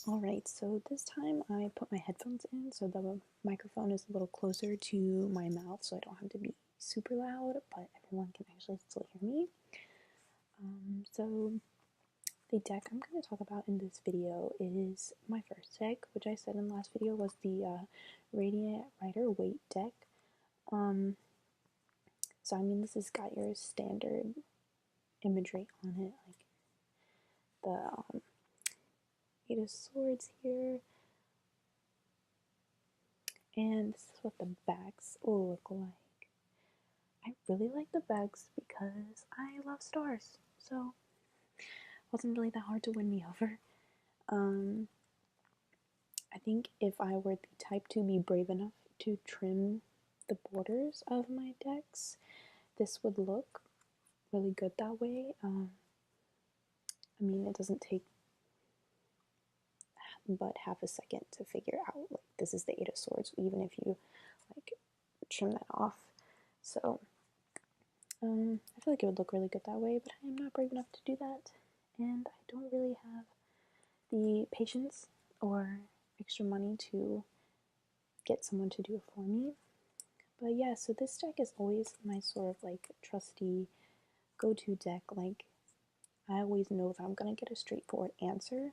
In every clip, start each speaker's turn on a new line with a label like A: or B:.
A: Alright, so this time I put my headphones in so the microphone is a little closer to my mouth so I don't have to be super loud, but everyone can actually still hear me. So the deck I'm going to talk about in this video is my first deck, which I said in the last video was the Radiant Rider-Waite deck. So I mean, this has got your standard imagery on it, like the Eight of Swords here, and this is what the backs will look like. I really like the backs because I love stars, so it wasn't really that hard to win me over. I think if I were the type to be brave enough to trim the borders of my decks, this would look really good that way. I mean, it doesn't take but half a second to figure out, like, this is the Eight of Swords, even if you, like, trim that off. So, I feel like it would look really good that way, but I am not brave enough to do that, and I don't really have the patience or extra money to get someone to do it for me. But yeah, so this deck is always my sort of like trusty go-to deck. Like, I always know that I'm gonna get a straightforward answer.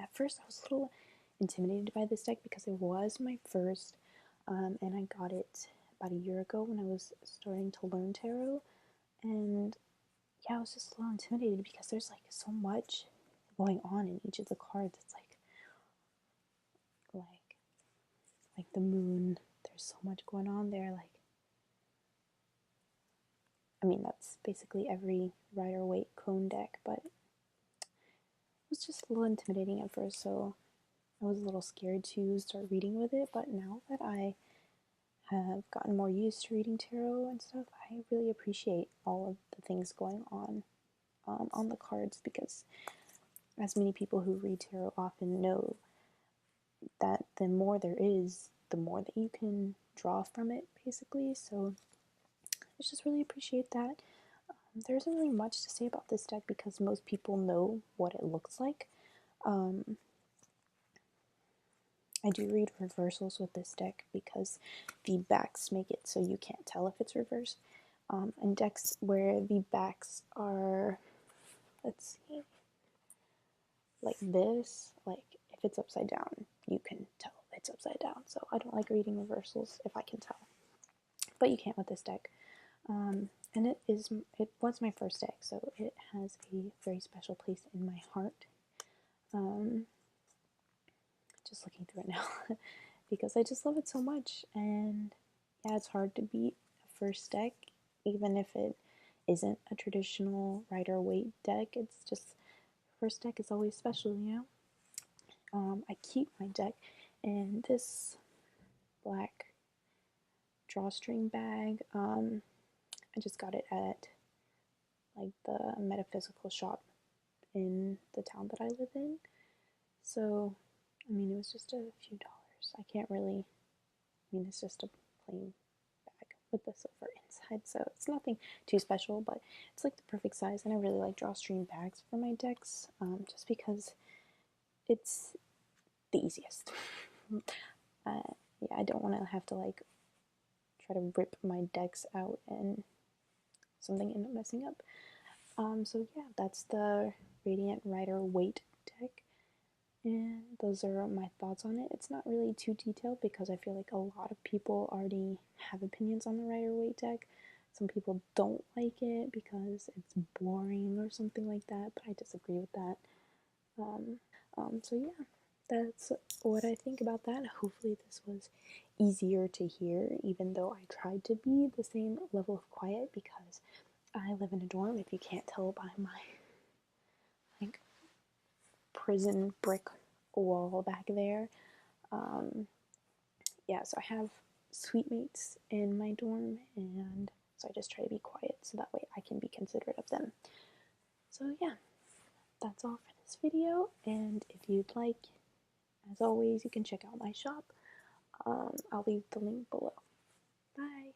A: At first I was a little intimidated by this deck because it was my first, and I got it about a year ago when I was starting to learn tarot, and yeah, I was just a little intimidated because there's like so much going on in each of the cards. It's like the moon. There's so much going on there. Like, I mean, that's basically every Rider-Waite clone deck, but it was just a little intimidating at first, so I was a little scared to start reading with it. But now that I have gotten more used to reading tarot and stuff, I really appreciate all of the things going on the cards, because as many people who read tarot often know, that the more there is, the more that you can draw from it, basically. So I just really appreciate that. There isn't really much to say about this deck because most people know what it looks like. I do read reversals with this deck because the backs make it so you can't tell if it's reversed. And decks where the backs are, let's see, like this, like if it's upside down, you can tell it's upside down. So I don't like reading reversals if I can tell. But you can't with this deck. And it was my first deck, so it has a very special place in my heart. Just looking through it now because I just love it so much, and yeah, it's hard to beat a first deck, even if it isn't a traditional Rider-Waite deck. It's just, first deck is always special, you know? I keep my deck in this black drawstring bag. I just got it at like the metaphysical shop in the town that I live in. So, I mean, it was just a few dollars. I can't really, I mean, it's just a plain bag with the silver inside, so it's nothing too special, but it's like the perfect size, and I really like drawstring bags for my decks, just because it's the easiest. Yeah, I don't want to have to like try to rip my decks out and something end up messing up. So yeah, that's the Radiant Rider-Waite deck, and those are my thoughts on it. It's not really too detailed because I feel like a lot of people already have opinions on the Rider-Waite deck. Some people don't like it because it's boring or something like that, but I disagree with that. So yeah, that's what I think about that. Hopefully this was easier to hear, even though I tried to be the same level of quiet because I live in a dorm, if you can't tell by my like prison brick wall back there. Yeah, so I have suite mates in my dorm, and so I just try to be quiet so that way I can be considerate of them. So yeah, that's all for this video, and if you'd like, as always, you can check out my shop. I'll leave the link below. Bye!